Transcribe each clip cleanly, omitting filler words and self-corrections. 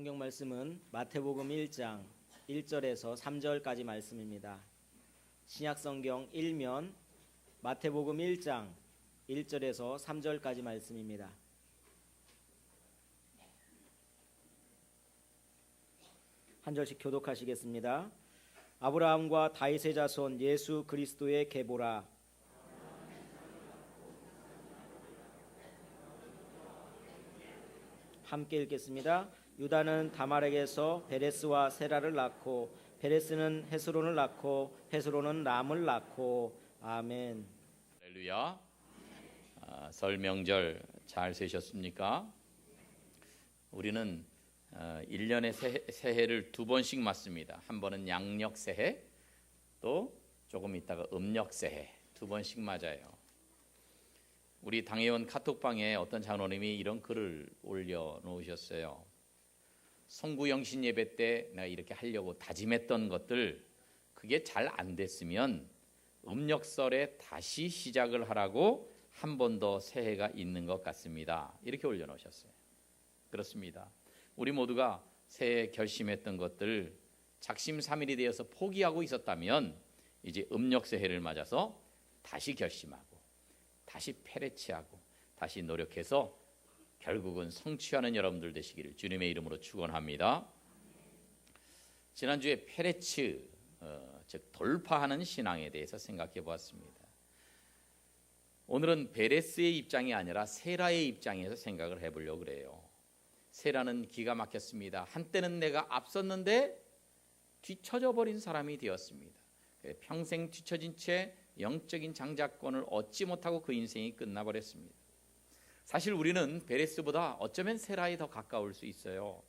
성경 말씀은 마태복음 1장 1절에서 3절까지 말씀입니다. 신약 성경 1면 마태복음 1장 1절에서 3절까지 말씀입니다. 한 절씩 교독하시겠습니다. 아브라함과 다윗의 자손 예수 그리스도의 계보라. 함께 읽겠습니다. 유다는 다말에게서 베레스와 세라를 낳고 베레스는 헤스론을 낳고 헤스론은 람을 낳고. 아멘. 할렐루야. 설 명절 잘 세셨습니까? 우리는 1년에 새해를 두 번씩 맞습니다. 한 번은 양력 새해, 또 조금 있다가 음력 새해 두 번씩 맞아요. 우리 당회원 카톡방에 어떤 장로님이 이런 글을 올려놓으셨어요. 송구영신 예배 때 내가 이렇게 하려고 다짐했던 것들, 그게 잘 안 됐으면 음력설에 다시 시작을 하라고 한 번 더 새해가 있는 것 같습니다. 이렇게 올려놓으셨어요. 그렇습니다. 우리 모두가 새해 결심했던 것들 작심삼일이 되어서 포기하고 있었다면 이제 음력 새해를 맞아서 다시 결심하고 다시 페레치하고 다시 노력해서 결국은 성취하는 여러분들 되시기를 주님의 이름으로 축원합니다. 지난주에 페레츠, 즉 돌파하는 신앙에 대해서 생각해 보았습니다. 오늘은 베레스의 입장이 아니라 세라의 입장에서 생각을 해보려고 그래요. 세라는 기가 막혔습니다. 한때는 내가 앞섰는데 뒤처져 버린 사람이 되었습니다. 평생 뒤처진 채 영적인 장자권을 얻지 못하고 그 인생이 끝나버렸습니다. 사실 우리는 베레스보다 어쩌면 세라에 더 가까울 수 있어요.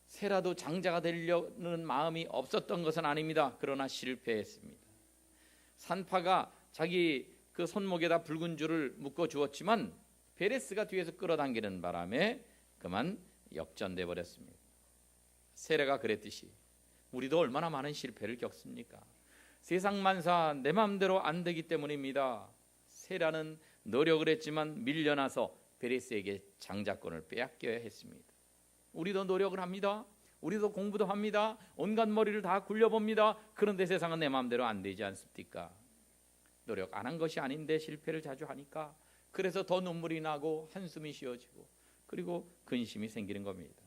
세라도 장자가 되려는 마음이 없었던 것은 아닙니다. 그러나 실패했습니다. 산파가 자기 그 손목에다 붉은 줄을 묶어 주었지만 베레스가 뒤에서 끌어당기는 바람에 그만 역전돼 버렸습니다. 세라가 그랬듯이 우리도 얼마나 많은 실패를 겪습니까? 세상 만사 내 마음대로 안 되기 때문입니다. 세라는 노력을 했지만 밀려나서 베레스에게 장자권을 빼앗겨야 했습니다. 우리도 노력을 합니다. 우리도 공부도 합니다. 온갖 머리를 다 굴려봅니다. 그런데 세상은 내 마음대로 안 되지 않습니까? 노력 안 한 것이 아닌데 실패를 자주 하니까 그래서 더 눈물이 나고 한숨이 쉬어지고 그리고 근심이 생기는 겁니다.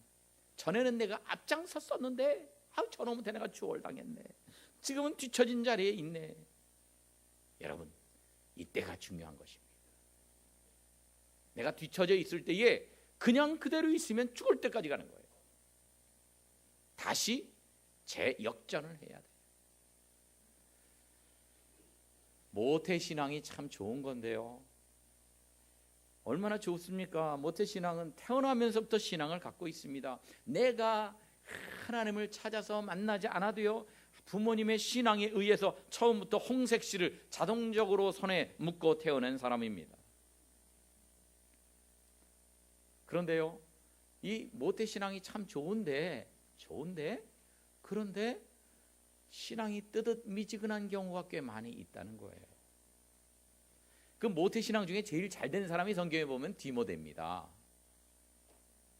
전에는 내가 앞장섰었는데 저놈한테 내가 추월당했네. 지금은 뒤처진 자리에 있네. 여러분, 이때가 중요한 것입니다. 내가 뒤처져 있을 때에 그냥 그대로 있으면 죽을 때까지 가는 거예요. 다시 재역전을 해야 돼요. 모태신앙이 참 좋은 건데요. 얼마나 좋습니까? 모태신앙은 태어나면서부터 신앙을 갖고 있습니다. 내가 하나님을 찾아서 만나지 않아도요, 부모님의 신앙에 의해서 처음부터 홍색실을 자동적으로 손에 묶고 태어난 사람입니다. 그런데요, 이 모태신앙이 참 좋은데 그런데 신앙이 뜨뜻미지근한 경우가 꽤 많이 있다는 거예요. 그 모태신앙 중에 제일 잘된 사람이 성경에 보면 디모데입니다.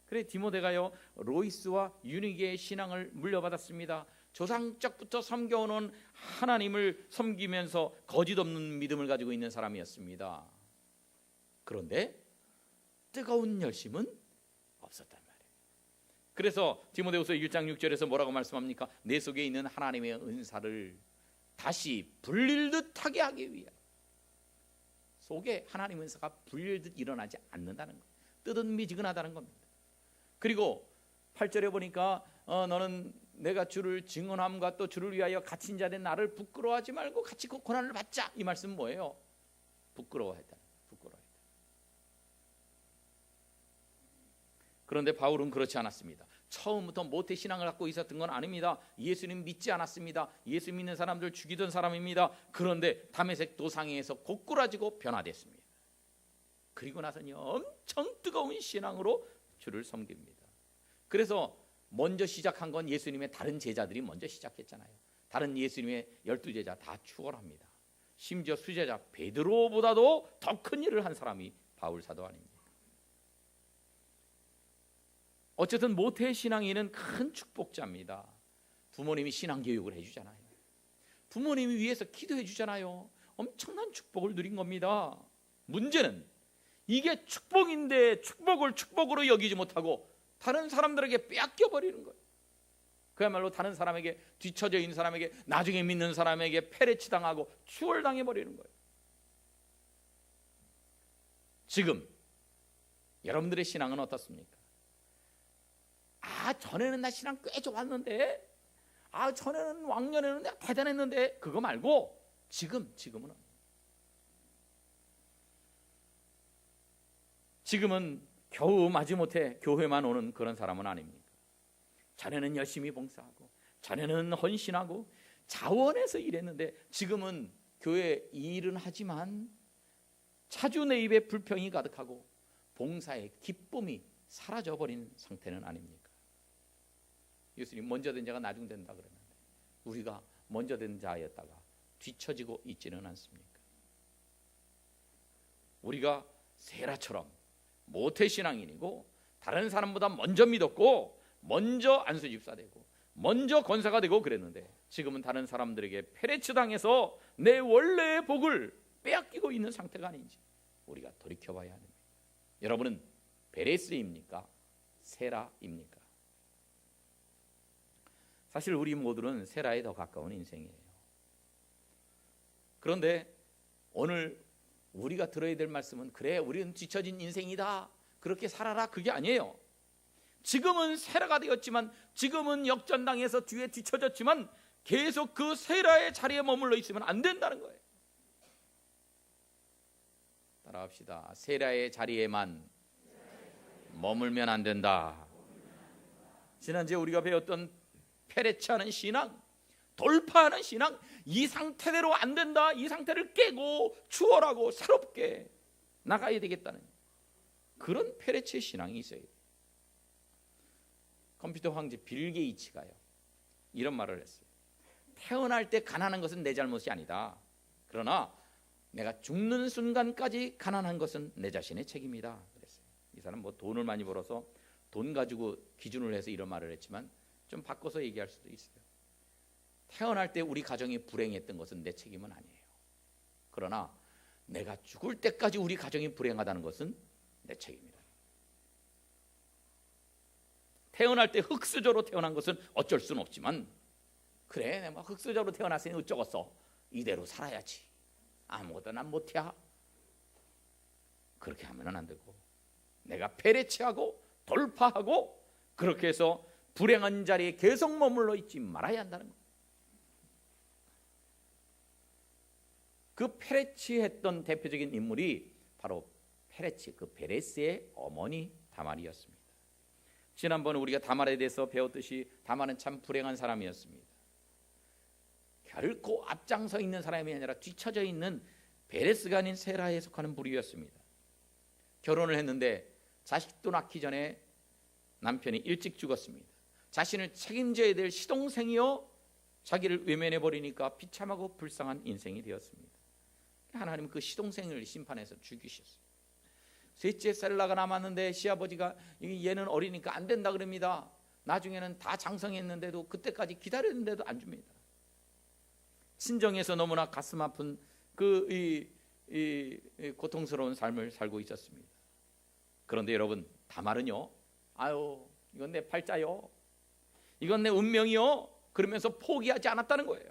그래, 디모데가요 로이스와 유니게의 신앙을 물려받았습니다. 조상적부터 섬겨오는 하나님을 섬기면서 거짓 없는 믿음을 가지고 있는 사람이었습니다. 그런데 뜨거운 열심은 없었단 말이에요. 그래서 디모데후서 1장 6절에서 뭐라고 말씀합니까? 내 속에 있는 하나님의 은사를 다시 불릴 듯하게 하기 위해, 속에 하나님 은사가 불릴 듯 일어나지 않는다는 거예요. 뜨뜻미지근하다는 겁니다. 그리고 8절에 보니까 너는 내가 주를 증언함과 또 주를 위하여 갇힌 자 된 나를 부끄러워하지 말고 같이 그 고난을 받자. 이 말씀은 뭐예요? 부끄러워했다. 그런데 바울은 그렇지 않았습니다. 처음부터 모태신앙을 갖고 있었던 건 아닙니다. 예수님 믿지 않았습니다. 예수 믿는 사람들 죽이던 사람입니다. 그런데 다메섹 도상에서 고꾸라지고 변화됐습니다. 그리고 나서는 엄청 뜨거운 신앙으로 주를 섬깁니다. 그래서 먼저 시작한 건 예수님의 다른 제자들이 먼저 시작했잖아요. 다른 예수님의 12제자 다 추월합니다. 심지어 수제자 베드로보다도 더 큰 일을 한 사람이 바울 사도 아닙니까? 어쨌든 모태 신앙인은 큰 축복자입니다. 부모님이 신앙 교육을 해주잖아요. 부모님이 위해서 기도해 주잖아요. 엄청난 축복을 누린 겁니다. 문제는 이게 축복인데 축복을 축복으로 여기지 못하고 다른 사람들에게 빼앗겨 버리는 거예요. 그야말로 다른 사람에게, 뒤처져 있는 사람에게, 나중에 믿는 사람에게 페레치 당하고 추월당해 버리는 거예요. 지금 여러분들의 신앙은 어떻습니까? 전에는 나 신앙 꽤 좋았는데, 전에는 왕년에는 내가 대단했는데, 그거 말고 지금은 겨우 마지못해 교회만 오는 그런 사람은 아닙니다. 전에는 열심히 봉사하고, 전에는 헌신하고, 자원해서 일했는데, 지금은 교회 일은 하지만 차주 내 입에 불평이 가득하고 봉사의 기쁨이 사라져버린 상태는 아닙니까? 예수님 먼저 된 자가 나중 된다 그랬는데 우리가 먼저 된 자였다가 뒤처지고 있지는 않습니까? 우리가 세라처럼 모태신앙인이고 다른 사람보다 먼저 믿었고 먼저 안수집사 되고 먼저 권사가 되고 그랬는데 지금은 다른 사람들에게 페레치 당해서 내 원래의 복을 빼앗기고 있는 상태가 아닌지 우리가 돌이켜봐야 합니다. 여러분은 베레스입니까? 세라입니까? 사실 우리 모두는 세라에 더 가까운 인생이에요. 그런데 오늘 우리가 들어야 될 말씀은 그래 우리는 뒤처진 인생이다 그렇게 살아라 그게 아니에요. 지금은 세라가 되었지만 지금은 역전당해서 뒤에 뒤처졌지만 계속 그 세라의 자리에 머물러 있으면 안 된다는 거예요. 따라합시다. 세라의 자리에만 머물면 안 된다. 지난주에 우리가 배웠던 페레치하는 신앙, 돌파하는 신앙, 이 상태대로 안 된다. 이 상태를 깨고 추월하고 새롭게 나가야 되겠다는 그런 페레치의 신앙이 있어요. 컴퓨터 황제 빌 게이츠가요 이런 말을 했어요. 태어날 때 가난한 것은 내 잘못이 아니다. 그러나 내가 죽는 순간까지 가난한 것은 내 자신의 책임이다. 그랬어요. 이 사람 뭐 돈을 많이 벌어서 돈 가지고 기준을 해서 이런 말을 했지만 좀 바꿔서 얘기할 수도 있어요. 태어날 때 우리 가정이 불행했던 것은 내 책임은 아니에요. 그러나 내가 죽을 때까지 우리 가정이 불행하다는 것은 내 책임이다. 태어날 때 흙수저로 태어난 것은 어쩔 수는 없지만 그래 내가 흙수저로 태어났으니 어쩌겠어. 이대로 살아야지. 아무것도 난 못해. 그렇게 하면 안 되고 내가 페레치하고 돌파하고 그렇게 해서 불행한 자리에 계속 머물러 있지 말아야 한다는 거예요. 그 페레치했던 대표적인 인물이 바로 페레치, 그 베레스의 어머니 다말이었습니다. 지난번에 우리가 다말에 대해서 배웠듯이 다말은 참 불행한 사람이었습니다. 결코 앞장서 있는 사람이 아니라 뒤처져 있는 베레스가 아닌 세라에 속하는 부류였습니다. 결혼을 했는데 자식도 낳기 전에 남편이 일찍 죽었습니다. 자신을 책임져야 될 시동생이요 자기를 외면해 버리니까 비참하고 불쌍한 인생이 되었습니다. 하나님은 그 시동생을 심판해서 죽이셨어요. 셋째 셀라가 남았는데 시아버지가 얘는 어리니까 안 된다 그럽니다. 나중에는 다 장성했는데도 그때까지 기다렸는데도 안 줍니다. 친정에서 너무나 가슴 아픈 그 고통스러운 삶을 살고 있었습니다. 그런데 여러분 다말은요, 아유 이건 내 팔자요, 이건 내 운명이요 그러면서 포기하지 않았다는 거예요.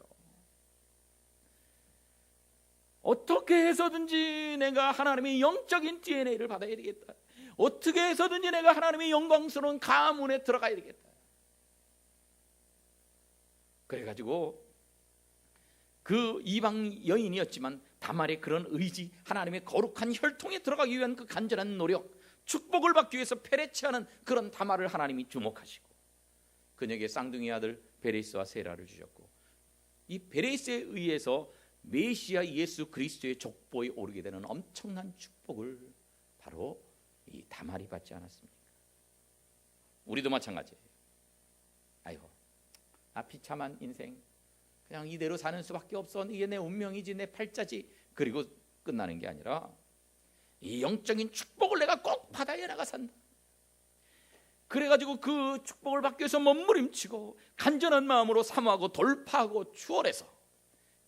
어떻게 해서든지 내가 하나님의 영적인 DNA를 받아야 되겠다. 어떻게 해서든지 내가 하나님의 영광스러운 가문에 들어가야 되겠다. 그래가지고 그 이방 여인이었지만 다말의 그런 의지, 하나님의 거룩한 혈통에 들어가기 위한 그 간절한 노력, 축복을 받기 위해서 페레치하는 그런 다말을 하나님이 주목하시고 그녀에게 쌍둥이 아들 베레스와 세라를 주셨고 이 베레스에 의해서 메시아 예수 그리스도의 족보에 오르게 되는 엄청난 축복을 바로 이 다말이 받지 않았습니까? 우리도 마찬가지예요. 아이고 비참한 인생 그냥 이대로 사는 수밖에 없어. 이게 내 운명이지 내 팔자지. 그리고 끝나는 게 아니라 이 영적인 축복을 내가 꼭 받아야 내가 산다. 그래가지고 그 축복을 받기 위해서 몸부림치고 간절한 마음으로 사모하고 돌파하고 추월해서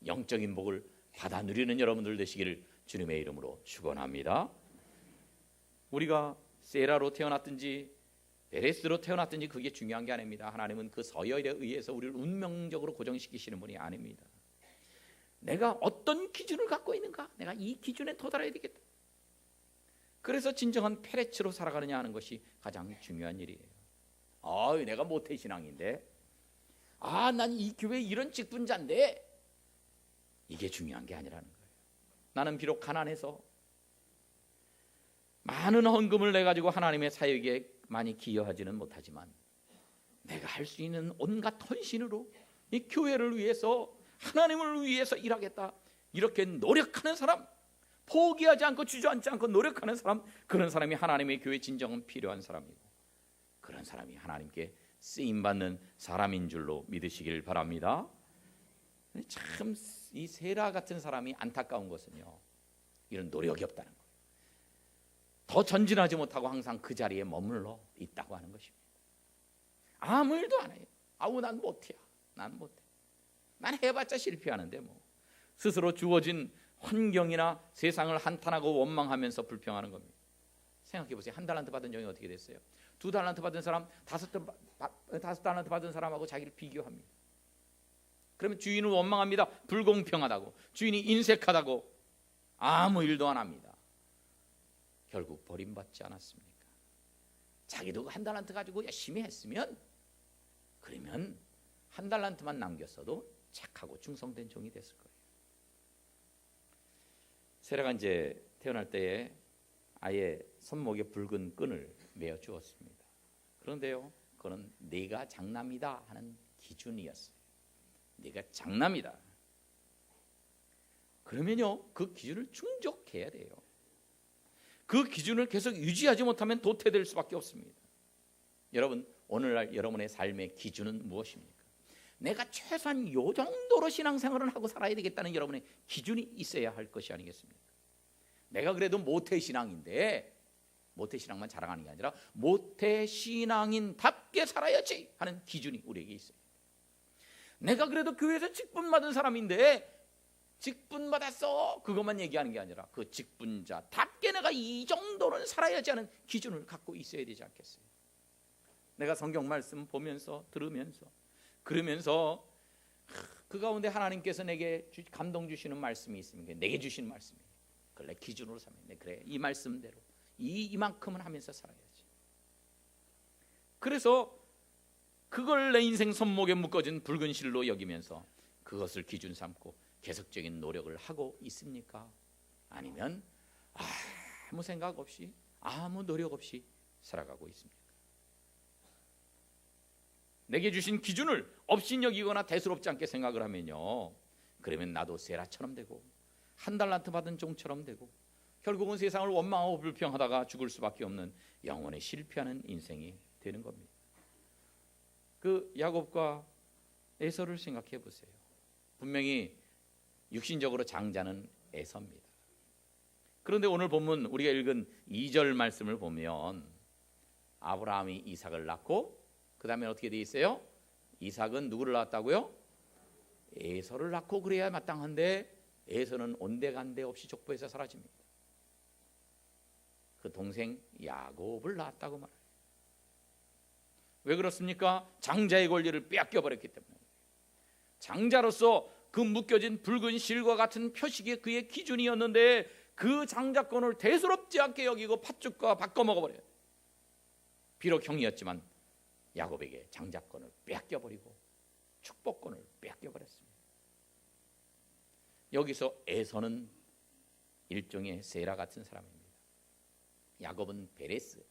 영적인 복을 받아 누리는 여러분들 되시기를 주님의 이름으로 축원합니다. 우리가 세라로 태어났든지 베레스로 태어났든지 그게 중요한 게 아닙니다. 하나님은 그 서열에 의해서 우리를 운명적으로 고정시키시는 분이 아닙니다. 내가 어떤 기준을 갖고 있는가? 내가 이 기준에 도달해야 되겠다. 그래서 진정한 페레츠로 살아가느냐 하는 것이 가장 중요한 일이에요. 내가 모태신앙인데, 난 이 교회 이런 직분자인데, 이게 중요한 게 아니라는 거예요. 나는 비록 가난해서 많은 헌금을 내가지고 하나님의 사역에 많이 기여하지는 못하지만 내가 할 수 있는 온갖 헌신으로 이 교회를 위해서, 하나님을 위해서 일하겠다, 이렇게 노력하는 사람, 포기하지 않고 주저앉지 않고 노력하는 사람, 그런 사람이 하나님의 교회에 진정은 필요한 사람이고, 그런 사람이 하나님께 쓰임받는 사람인 줄로 믿으시길 바랍니다. 참 이 세라 같은 사람이 안타까운 것은요, 이런 노력이 없다는 거예요. 더 전진하지 못하고 항상 그 자리에 머물러 있다고 하는 것입니다. 아무 일도 안 해요. 난 못해. 난 못해. 난 해봤자 실패하는데 뭐. 스스로 주어진 환경이나 세상을 한탄하고 원망하면서 불평하는 겁니다. 생각해 보세요. 1달란트 받은 종이 어떻게 됐어요? 2달란트 받은 사람, 5달란트 받은 사람하고 자기를 비교합니다. 그러면 주인은 원망합니다. 불공평하다고, 주인이 인색하다고, 아무 일도 안 합니다. 결국 버림받지 않았습니까? 자기도 1달란트 가지고 열심히 했으면, 그러면 1달란트만 남겼어도 착하고 충성된 종이 됐을 거예요. 세라가 이제 태어날 때에 아예 손목에 붉은 끈을 매어 주었습니다. 그런데요, 그건 네가 장남이다 하는 기준이었어요. 네가 장남이다. 그러면요, 그 기준을 충족해야 돼요. 그 기준을 계속 유지하지 못하면 도태될 수밖에 없습니다. 여러분, 오늘날 여러분의 삶의 기준은 무엇입니까? 내가 최소한 요 정도로 신앙생활을 하고 살아야 되겠다는 여러분의 기준이 있어야 할 것이 아니겠습니까? 내가 그래도 모태신앙인데, 모태신앙만 자랑하는 게 아니라 모태신앙인답게 살아야지 하는 기준이 우리에게 있어요. 내가 그래도 교회에서 직분 받은 사람인데, 직분 받았어, 그것만 얘기하는 게 아니라 그 직분자답게 내가 이 정도는 살아야지 하는 기준을 갖고 있어야 되지 않겠어요? 내가 성경 말씀 보면서, 들으면서, 그러면서 그 가운데 하나님께서 내게 감동 주시는 말씀이 있습니다. 내게 주신 말씀이에요. 그걸 내 기준으로 삼으면, 그래, 이 말씀대로 이만큼은 하면서 살아야지. 그래서 그걸 내 인생 손목에 묶어진 붉은 실로 여기면서 그것을 기준 삼고 계속적인 노력을 하고 있습니까? 아니면 아무 생각 없이, 아무 노력 없이 살아가고 있습니까? 내게 주신 기준을 업신여기거나 대수롭지 않게 생각을 하면요, 그러면 나도 세라처럼 되고 1달란트 받은 종처럼 되고 결국은 세상을 원망하고 불평하다가 죽을 수밖에 없는 영원히 실패하는 인생이 되는 겁니다. 그 야곱과 에서를 생각해 보세요. 분명히 육신적으로 장자는 에서입니다. 그런데 오늘 본문 우리가 읽은 2절 말씀을 보면 아브라함이 이삭을 낳고 그 다음에 어떻게 돼 있어요? 이삭은 누구를 낳았다고요? 에서를 낳고 그래야 마땅한데 에서는 온데간데 없이 족보에서 사라집니다. 그 동생 야곱을 낳았다고 말해요. 왜 그렇습니까? 장자의 권리를 빼앗겨 버렸기 때문에. 장자로서 그 묶여진 붉은 실과 같은 표식이 그의 기준이었는데 그 장자권을 대수롭지 않게 여기고 팥죽과 바꿔 먹어버려요. 비록 형이었지만 야곱에게 장자권을 빼앗겨 버리고 축복권을 빼앗겨 버렸습니다. 여기서 에서는 일종의 세라 같은 사람입니다. 야곱은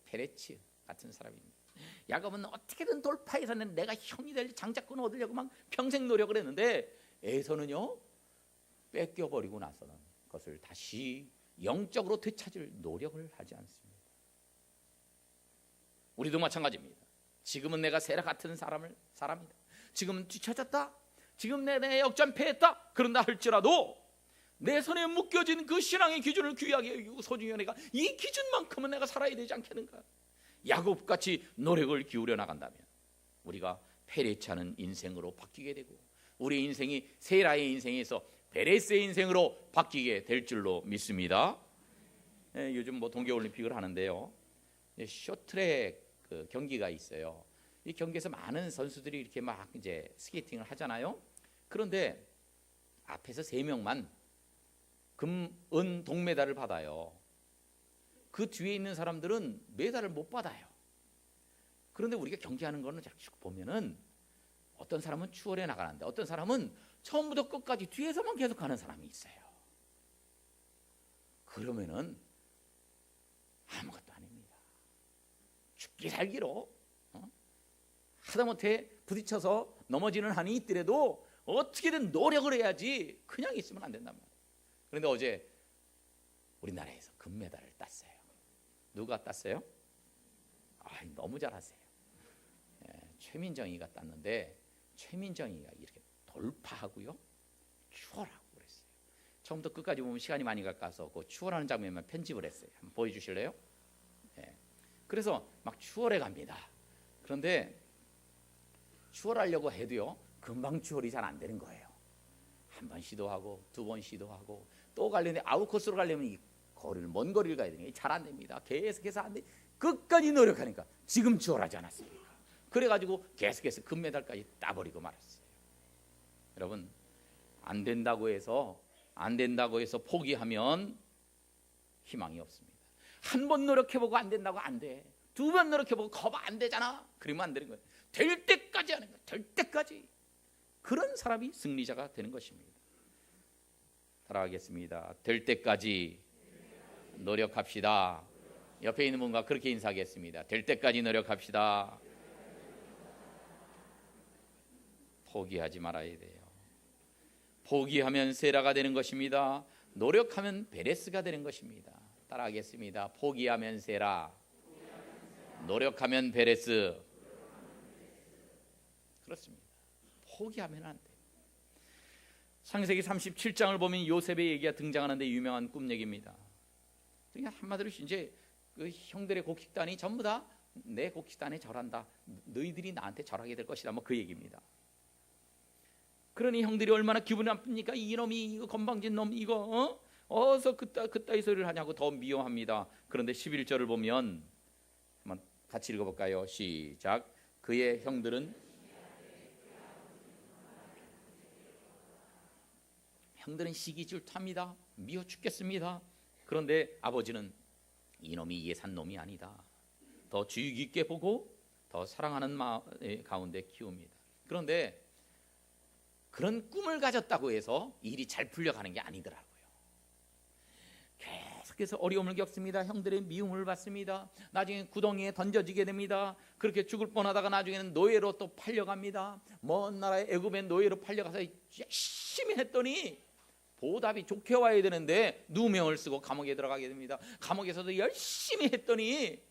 페레츠 같은 사람입니다. 야곱은 어떻게든 돌파해서는 내가 형이 될 장자권을 얻으려고 막 평생 노력을 했는데, 에서는요, 뺏겨버리고 나서는 그것을 다시 영적으로 되찾을 노력을 하지 않습니다. 우리도 마찬가지입니다. 지금은 내가 세라 같은 사람이다. 지금은 뒤처졌다. 지금 내 역전패했다. 그런다 할지라도 내 손에 묶여진 그 신앙의 기준을 귀하게 여기고 소중히 내가 이 기준만큼은 내가 살아야 되지 않겠는가? 야곱같이 노력을 기울여 나간다면 우리가 페레치 하는 인생으로 바뀌게 되고 우리 인생이 세라의 인생에서 베레스의 인생으로 바뀌게 될 줄로 믿습니다. 요즘 뭐 동계올림픽을 하는데요, 쇼트트랙 그 경기가 있어요. 이 경기에서 많은 선수들이 이렇게 막 이제 스케이팅을 하잖아요. 그런데 앞에서 3명만 금, 은, 동메달을 받아요. 그 뒤에 있는 사람들은 메달을 못 받아요. 그런데 우리가 경기하는 거는 자꾸 보면은 어떤 사람은 추월해 나가는데 어떤 사람은 처음부터 끝까지 뒤에서만 계속 가는 사람이 있어요. 그러면은 아무것도 아닙니다. 죽기 살기로 하다못해 부딪혀서 넘어지는 한이 있더라도 어떻게든 노력을 해야지 그냥 있으면 안 된단 말이에요. 그런데 어제 우리나라에서 금메달을 땄어요. 누가 땄어요? 너무 잘하세요. 최민정이가 땄는데 최민정이가 이렇게 돌파하고요, 추월하고 그랬어요. 처음부터 끝까지 보면 시간이 많이 가까워서 그 추월하는 장면만 편집을 했어요. 한번 보여주실래요? 그래서 막 추월해 갑니다. 그런데 추월하려고 해도요, 금방 추월이 잘 안 되는 거예요. 한 번 시도하고 2번 시도하고 또 가려는데 아웃코스로 가려면 이 거리를 먼 거리를 가야 되니까 잘 안 됩니다. 계속해서 안 돼. 끝까지 노력하니까 지금 추월하지 않았습니까? 그래가지고 계속해서 금메달까지 따버리고 말았어요. 여러분, 안 된다고 해서 포기하면 희망이 없습니다. 한 번 노력해보고 안 된다고 안 돼. 2번 노력해보고 거봐 안 되잖아. 그러면 안 되는 거예요. 될 때까지 하는 거예요. 될 때까지. 그런 사람이 승리자가 되는 것입니다. 따라하겠습니다. 될 때까지 노력합시다. 옆에 있는 분과 그렇게 인사하겠습니다. 될 때까지 노력합시다. 포기하지 말아야 돼요. 포기하면 세라가 되는 것입니다. 노력하면 베레스가 되는 것입니다. 따라하겠습니다. 포기하면 세라, 노력하면 베레스. 그렇습니다. 포기하면 안 돼요. 창세기 37장을 보면 요셉의 얘기가 등장하는데 유명한 꿈 얘기입니다. 그러니까 한마디로 이제 그 형들의 곡식단이 전부 다 내 곡식단에 절한다. 너희들이 나한테 절하게 될 것이다. 뭐 그 얘기입니다. 그러니 형들이 얼마나 기분이 나쁩니까? 이놈이 이거 건방진 놈 이거 어서 그따위 소리를 하냐고 더 미워합니다. 그런데 11절을 보면 한번 같이 읽어볼까요? 시작. 그의 형들은 시기 질투합니다. 미워 죽겠습니다. 그런데 아버지는 이놈이 예산 놈이 아니다. 더 주의 깊게 보고 더 사랑하는 마음 가운데 키웁니다. 그런데 그런 꿈을 가졌다고 해서 일이 잘 풀려가는 게 아니더라고요. 계속해서 어려움을 겪습니다. 형들의 미움을 받습니다. 나중에 구덩이에 던져지게 됩니다. 그렇게 죽을 뻔하다가 나중에는 노예로 또 팔려갑니다. 먼 나라의 애굽의 노예로 팔려가서 열심히 했더니 보답이 좋게 와야 되는데 누명을 쓰고 감옥에 들어가게 됩니다. 감옥에서도 열심히 했더니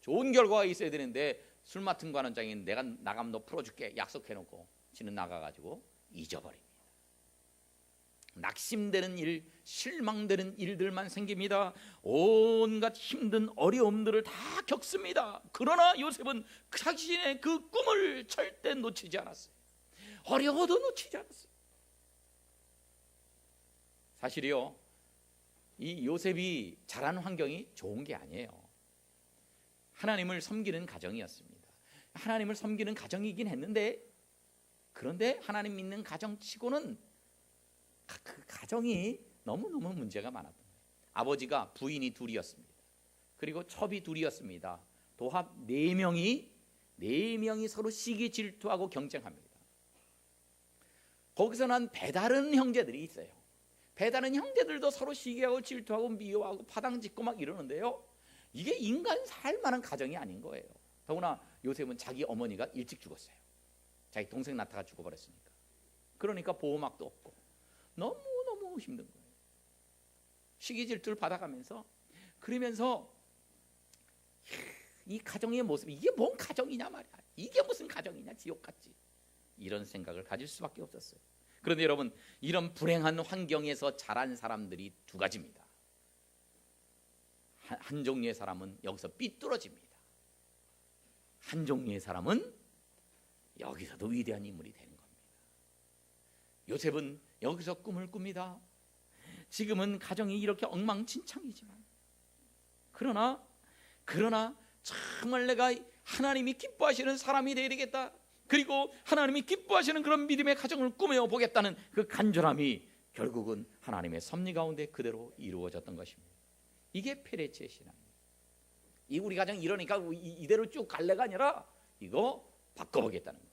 좋은 결과가 있어야 되는데 술 맡은 관원장이 내가 나가면 너 풀어줄게 약속해놓고 지는 나가가지고 잊어버립니다. 낙심되는 일, 실망되는 일들만 생깁니다. 온갖 힘든 어려움들을 다 겪습니다. 그러나 요셉은 자신의 그 꿈을 절대 놓치지 않았어요. 어려워도 놓치지 않았어요. 사실이요, 이 요셉이 자란 환경이 좋은 게 아니에요. 하나님을 섬기는 가정이었습니다. 하나님을 섬기는 가정이긴 했는데, 그런데 하나님 믿는 가정치고는 그 가정이 너무너무 문제가 많았던 거예요. 아버지가 부인이 둘이었습니다. 그리고 첩이 둘이었습니다. 도합 4명이 서로 시기 질투하고 경쟁합니다. 거기서 난 배다른 형제들이 있어요. 배다른 형제들도 서로 시기하고 질투하고 미워하고 파당짓고 막 이러는데요, 이게 인간 살 만한 가정이 아닌 거예요. 더구나 요셉은 자기 어머니가 일찍 죽었어요. 자기 동생 낳다가 죽어버렸으니까. 그러니까 보호막도 없고 너무너무 힘든 거예요. 시기 질투를 받아가면서, 그러면서 이 가정의 모습, 이게 뭔 가정이냐 말이야. 이게 무슨 가정이냐, 지옥같이. 이런 생각을 가질 수밖에 없었어요. 그런데 여러분, 이런 불행한 환경에서 자란 사람들이 두 가지입니다. 한 종류의 사람은 여기서 삐뚤어집니다. 한 종류의 사람은 여기서도 위대한 인물이 되는 겁니다. 요셉은 여기서 꿈을 꿉니다. 지금은 가정이 이렇게 엉망진창이지만 그러나 정말 내가 하나님이 기뻐하시는 사람이 되어야 되겠다. 그리고 하나님이 기뻐하시는 그런 믿음의 가정을 꾸며 보겠다는 그 간절함이 결국은 하나님의 섭리 가운데 그대로 이루어졌던 것입니다. 이게 페레츠의 신앙입니다. 이 우리 가정 이러니까 이대로 쭉 갈래가 아니라 이거 바꿔보겠다는 거예요.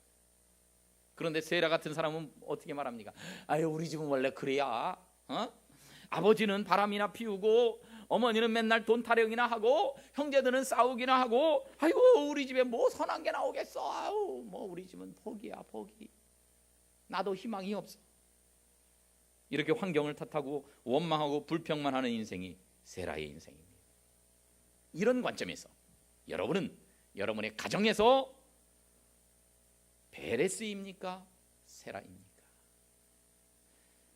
그런데 세라 같은 사람은 어떻게 말합니까? 아유, 우리 집은 원래 그래야. 아버지는 바람이나 피우고 어머니는 맨날 돈 타령이나 하고 형제들은 싸우기나 하고 아이고 우리 집에 뭐 선한 게 나오겠어. 아유 뭐 우리 집은 포기야 포기. 나도 희망이 없어. 이렇게 환경을 탓하고 원망하고 불평만 하는 인생이 세라의 인생입니다. 이런 관점에서 여러분은 여러분의 가정에서 베레스입니까? 세라입니까?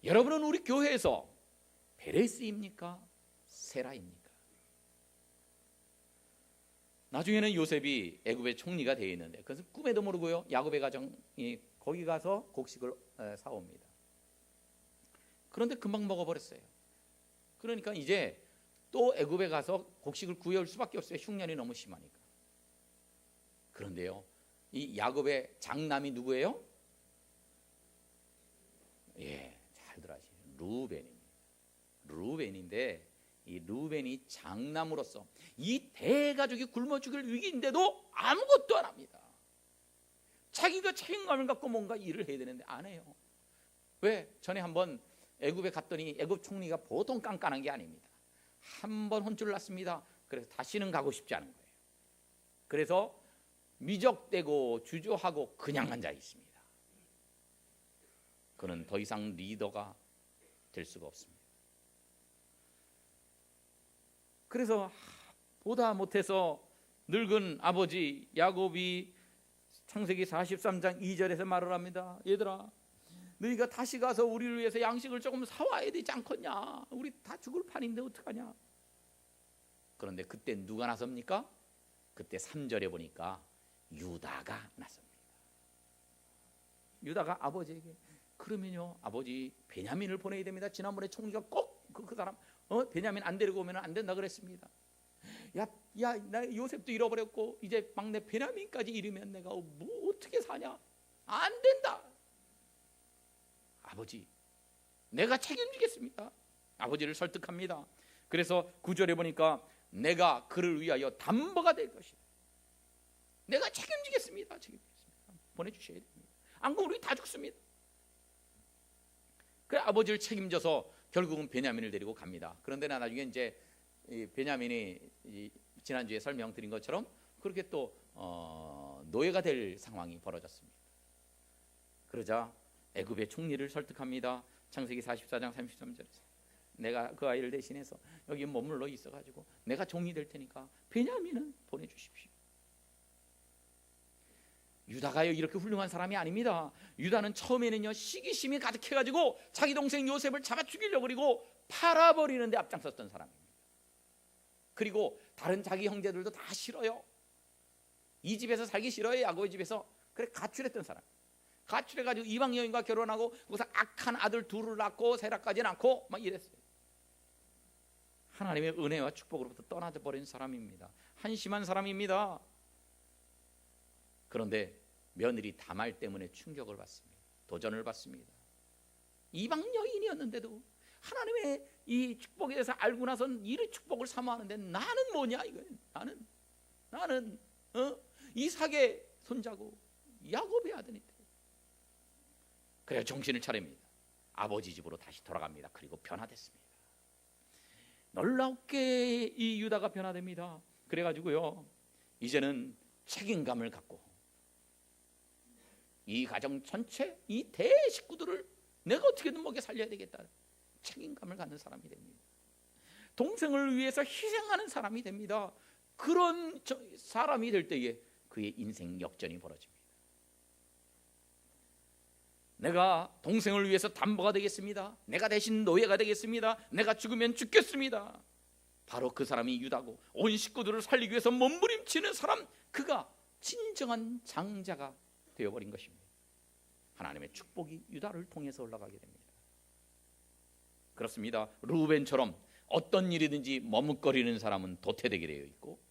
여러분은 우리 교회에서 베레스입니까? 세라입니까? 나중에는 요셉이 애굽의 총리가 되어 있는데 그것은 꿈에도 모르고요. 야곱의 가정이 거기 가서 곡식을 사옵니다. 그런데 금방 먹어버렸어요. 그러니까 이제 또 애굽에 가서 곡식을 구해올 수밖에 없어요. 흉년이 너무 심하니까. 그런데요, 이 야곱의 장남이 누구예요? 예, 잘 들어하시죠. 루벤입니다. 루벤인데 이 루벤이 장남으로서 이 대가족이 굶어 죽을 위기인데도 아무것도 안 합니다. 자기가 책임감을 갖고 뭔가 일을 해야 되는데 안 해요. 왜? 전에 한번 애굽에 갔더니 애굽 총리가 보통 깐깐한 게 아닙니다. 한번 혼쭐 났습니다. 그래서 다시는 가고 싶지 않은 거예요. 그래서 미적대고 주저하고 그냥 앉아 있습니다. 그는 더 이상 리더가 될 수가 없습니다. 그래서 보다 못해서 늙은 아버지 야곱이 창세기 43장 2절에서 말을 합니다. 얘들아, 너희가 다시 가서 우리를 위해서 양식을 조금 사와야 되지 않겠냐? 우리 다 죽을 판인데 어떡하냐? 그런데 그때 누가 나섭니까? 그때 3절에 보니까 유다가 나섭니다. 유다가 아버지에게 그러면요 아버지 베냐민을 보내야 됩니다. 지난번에 총리가 꼭 그 사람 베냐민 안 데리고 오면 안 된다 그랬습니다. 야, 나 요셉도 잃어버렸고 이제 막내 베냐민까지 잃으면 내가 뭐 어떻게 사냐? 안 된다. 아버지, 내가 책임지겠습니다. 아버지를 설득합니다. 그래서 9절에 보니까 내가 그를 위하여 담보가 될 것이다. 내가 책임지겠습니다. 보내주셔야 됩니다. 안 그러면 우리 다 죽습니다. 그래 아버지를 책임져서 결국은 베냐민을 데리고 갑니다. 그런데 나중에 이제 베냐민이 지난주에 설명드린 것처럼 그렇게 또 노예가 될 상황이 벌어졌습니다. 그러자 애굽의 총리를 설득합니다. 창세기 44장 33절에서 내가 그 아이를 대신해서 여기 머물러 있어가지고 내가 종이 될 테니까 베냐민은 보내주십시오. 유다가요 이렇게 훌륭한 사람이 아닙니다. 유다는 처음에는요 시기심이 가득해가지고 자기 동생 요셉을 잡아 죽이려고 그리고 팔아버리는데 앞장섰던 사람입니다. 그리고 다른 자기 형제들도 다 싫어요. 이 집에서 살기 싫어요. 야곱의 집에서. 그래 가출했던 사람. 가출해가지고 이방 여인과 결혼하고 거기서 악한 아들 둘을 낳고 세라까지 낳고 막 이랬어요. 하나님의 은혜와 축복으로부터 떠나져 버린 사람입니다. 한심한 사람입니다. 그런데 며느리 다말 때문에 충격을 받습니다. 도전을 받습니다. 이방 여인이었는데도 하나님의 이 축복에 대해서 알고 나선 이를 축복을 사모하는데 나는 뭐냐 이거. 나는 이삭의 손자고 야곱의 아들인데. 그래야 정신을 차립니다. 아버지 집으로 다시 돌아갑니다. 그리고 변화됐습니다. 놀랍게 이 유다가 변화됩니다. 그래가지고요 이제는 책임감을 갖고 이 가정 전체 이 대식구들을 내가 어떻게든 먹여 살려야 되겠다 책임감을 갖는 사람이 됩니다. 동생을 위해서 희생하는 사람이 됩니다. 그런 사람이 될 때에 그의 인생 역전이 벌어집니다. 내가 동생을 위해서 담보가 되겠습니다. 내가 대신 노예가 되겠습니다. 내가 죽으면 죽겠습니다. 바로 그 사람이 유다고 온 식구들을 살리기 위해서 몸부림치는 사람, 그가 진정한 장자가 되어버린 것입니다. 하나님의 축복이 유다를 통해서 올라가게 됩니다. 그렇습니다. 루벤처럼 어떤 일이든지 머뭇거리는 사람은 도태되게 되어 있고,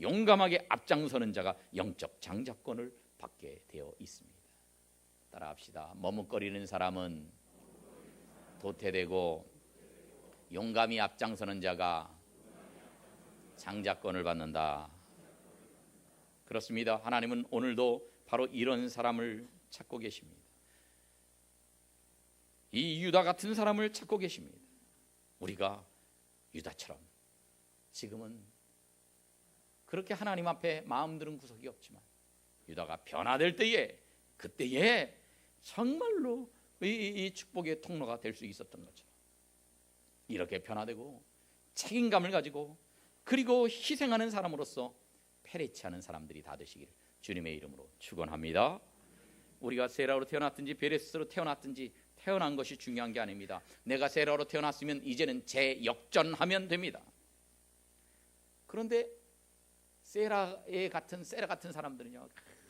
용감하게 앞장서는 자가 영적 장자권을 받게 되어 있습니다. 따라합시다. 머뭇거리는 사람은 도태되고, 용감히 앞장서는 자가 장자권을 받는다. 그렇습니다. 하나님은 오늘도 바로 이런 사람을 찾고 계십니다. 이 유다 같은 사람을 찾고 계십니다. 우리가 유다처럼 지금은 그렇게 하나님 앞에 마음들은 구석이 없지만, 유다가 변화될 때에, 그때에 정말로 이 축복의 통로가 될 수 있었던 것처럼 이렇게 변화되고 책임감을 가지고, 그리고 희생하는 사람으로서 페레치하는 사람들이 다 되시기를 주님의 이름으로 축원합니다. 우리가 세라로 태어났든지 베레스로 태어났든지 태어난 것이 중요한 게 아닙니다. 내가 세라로 태어났으면 이제는 재역전하면 됩니다. 그런데 세라 같은 사람들은요,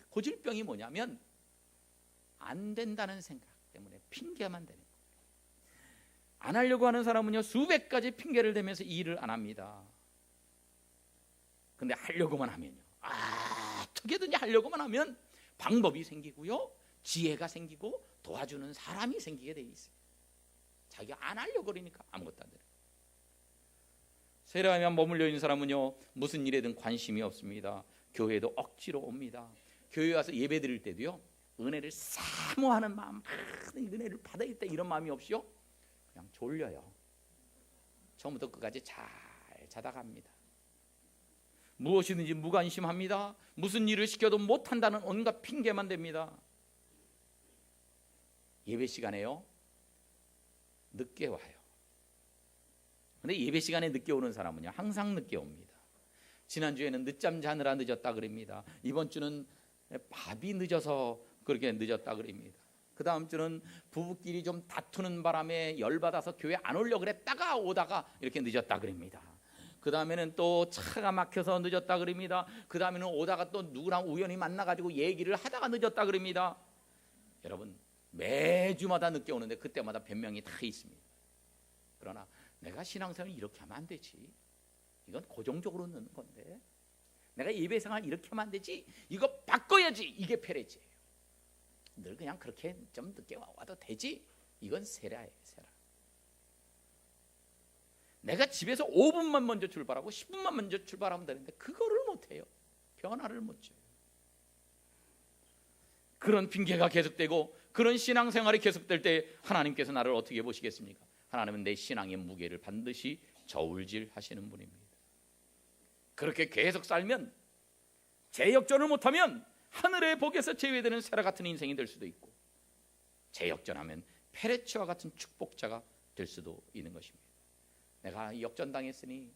고질병이 뭐냐면 안 된다는 생각 때문에 핑계만 대는 거예요. 안 하려고 하는 사람은요, 수백 가지 핑계를 대면서 이 일을 안 합니다. 근데 하려고만 하면요, 어떻게든지 하려고만 하면 방법이 생기고요, 지혜가 생기고 도와주는 사람이 생기게 돼 있어요. 자기가 안 하려고 그러니까 아무것도 안 되는 거예요. 세라에만 머물러 있는 사람은요, 무슨 일에든 관심이 없습니다. 교회도 억지로 옵니다. 교회 와서 예배 드릴 때도요, 은혜를 사모하는 마음, 은혜를 받아야 돼 이런 마음이 없이요, 그냥 졸려요. 처음부터 끝까지 잘 자다 갑니다. 무엇이든지 무관심합니다. 무슨 일을 시켜도 못한다는 온갖 핑계만 댑니다. 예배 시간에요, 늦게 와요. 근데 예배 시간에 늦게 오는 사람은요, 항상 늦게 옵니다. 지난주에는 늦잠 자느라 늦었다 그럽니다. 이번 주는 밥이 늦어서 그렇게 늦었다 그럽니다. 그 다음 주는 부부끼리 좀 다투는 바람에 열받아서 교회 안 오려고 그랬다가 오다가 이렇게 늦었다 그럽니다. 그 다음에는 또 차가 막혀서 늦었다 그럽니다. 그 다음에는 오다가 또 누구랑 우연히 만나가지고 얘기를 하다가 늦었다 그럽니다. 여러분, 매주마다 늦게 오는데 그때마다 변명이 다 있습니다. 그러나 내가 신앙생활을 이렇게 하면 안 되지, 이건 고정적으로 넣는 건데, 내가 예배생활 이렇게 하면 안 되지, 이거 바꿔야지, 이게 페레치예요. 늘 그냥 그렇게 좀 늦게 와도 되지, 이건 세라예요. 세라. 내가 집에서 5분만 먼저 출발하고 10분만 먼저 출발하면 되는데 그거를 못해요. 변화를 못 줘요. 그런 핑계가 계속되고 그런 신앙생활이 계속될 때 하나님께서 나를 어떻게 보시겠습니까? 하나님은 내 신앙의 무게를 반드시 저울질 하시는 분입니다. 그렇게 계속 살면, 재역전을 못하면 하늘의 복에서 제외되는 세라 같은 인생이 될 수도 있고, 재역전하면 페레치와 같은 축복자가 될 수도 있는 것입니다. 내가 역전당했으니,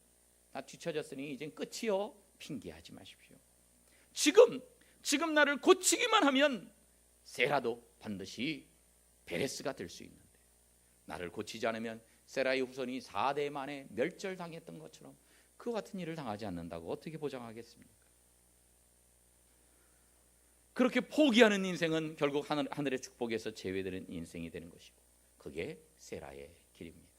나 뒤처졌으니 이젠 끝이요, 핑계하지 마십시오. 지금 나를 고치기만 하면 세라도 반드시 베레스가 될 수 있는데, 나를 고치지 않으면 세라의 후손이 4대 만에 멸절당했던 것처럼 그 같은 일을 당하지 않는다고 어떻게 보장하겠습니까? 그렇게 포기하는 인생은 결국 하늘의 축복에서 제외되는 인생이 되는 것이고, 그게 세라의 길입니다.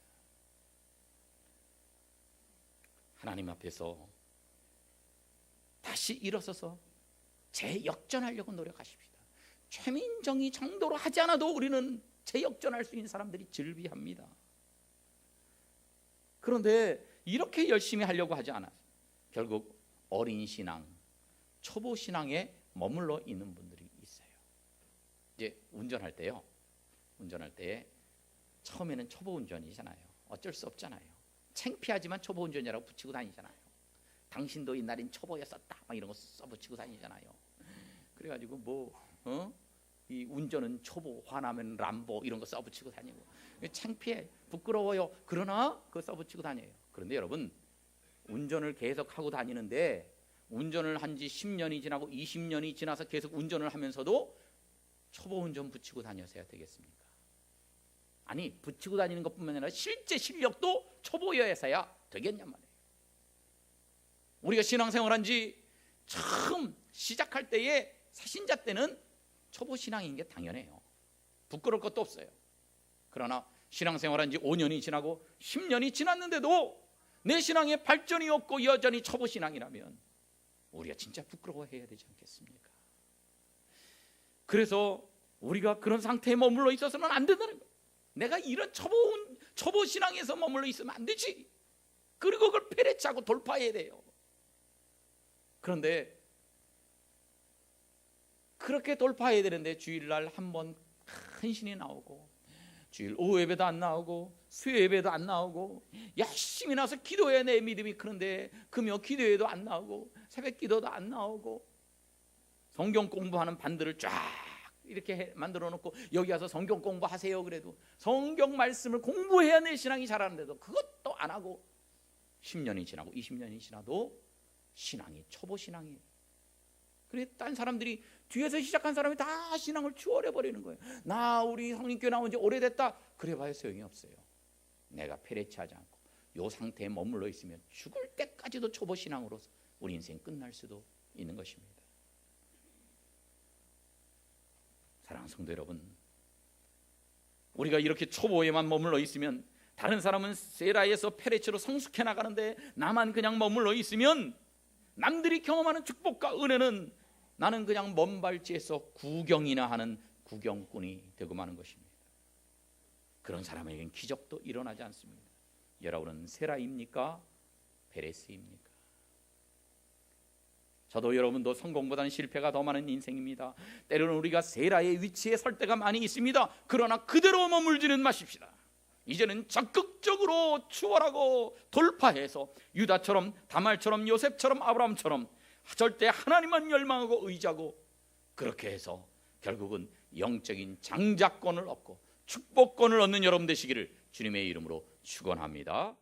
하나님 앞에서 다시 일어서서 재역전하려고 노력하십시다. 최민정이 정도로 하지 않아도 우리는 재역전할 수 있는 사람들이 즐비합니다. 그런데 이렇게 열심히 하려고 하지 않아서 결국 어린 신앙, 초보 신앙에 머물러 있는 분들이 있어요. 이제 운전할 때요, 운전할 때 처음에는 초보 운전이잖아요. 어쩔 수 없잖아요. 창피하지만 초보 운전이라고 붙이고 다니잖아요. 당신도 옛날엔 초보였었다 막 이런 거 써붙이고 다니잖아요. 그래가지고 이 운전은 초보, 화나면 람보 이런 거 써붙이고 다니고, 창피해, 부끄러워요. 그러나 그거 써붙이고 다녀요. 그런데 여러분, 운전을 계속 하고 다니는데, 운전을 한 지 10년이 지나고 20년이 지나서 계속 운전을 하면서도 초보 운전 붙이고 다녀서야 되겠습니까? 아니, 붙이고 다니는 것뿐만 아니라 실제 실력도 초보여서야 되겠냔 말이에요. 우리가 신앙생활한 지 참 시작할 때에 사신자 때는 초보 신앙인 게 당연해요. 부끄러울 것도 없어요. 그러나 신앙생활한 지 5년이 지나고 10년이 지났는데도 내 신앙에 발전이 없고 여전히 초보 신앙이라면 우리가 진짜 부끄러워해야 되지 않겠습니까? 그래서 우리가 그런 상태에 머물러 있어서는 안 된다는 거예요. 내가 이런 초보 신앙에서 머물러 있으면 안 되지. 그리고 그걸 페레치하고 돌파해야 돼요. 그런데 그렇게 돌파해야 되는데 주일날 한 번 큰 신이 나오고 주일 오후 예배도 안 나오고 수요 예배도 안 나오고 열심히 나서 기도해야 내 믿음이 크는데 금요 기도회도 안 나오고 새벽 기도도 안 나오고 성경 공부하는 반들을 쫙 이렇게 만들어 놓고 여기 와서 성경 공부하세요. 그래도 성경 말씀을 공부해야 내 신앙이 자라는데도 그것도 안 하고 10년이 지나고 20년이 지나도 신앙이 초보 신앙이에요. 그래 딴 사람들이 뒤에서 시작한 사람이 다 신앙을 추월해 버리는 거예요. 나 우리 성린교회 나온 지 오래됐다. 그래 봐야 소용이 없어요. 내가 페레치하지 않고 이 상태에 머물러 있으면 죽을 때까지도 초보 신앙으로서 우리 인생 끝날 수도 있는 것입니다. 사랑하는 성도 여러분, 우리가 이렇게 초보에만 머물러 있으면 다른 사람은 세라에서 페레치로 성숙해 나가는데 나만 그냥 머물러 있으면 남들이 경험하는 축복과 은혜는 나는 그냥 먼 발치에서 구경이나 하는 구경꾼이 되고 마는 것입니다. 그런 사람에게는 기적도 일어나지 않습니다. 여러분은 세라입니까? 베레스입니까? 저도 여러분도 성공보다는 실패가 더 많은 인생입니다. 때로는 우리가 세라의 위치에 설 때가 많이 있습니다. 그러나 그대로 머물지는 마십시다. 이제는 적극적으로 추월하고 돌파해서 유다처럼 다말처럼 요셉처럼 아브라함처럼 절대 하나님만 열망하고 의지하고 그렇게 해서 결국은 영적인 장자권을 얻고 축복권을 얻는 여러분 되시기를 주님의 이름으로 축원합니다.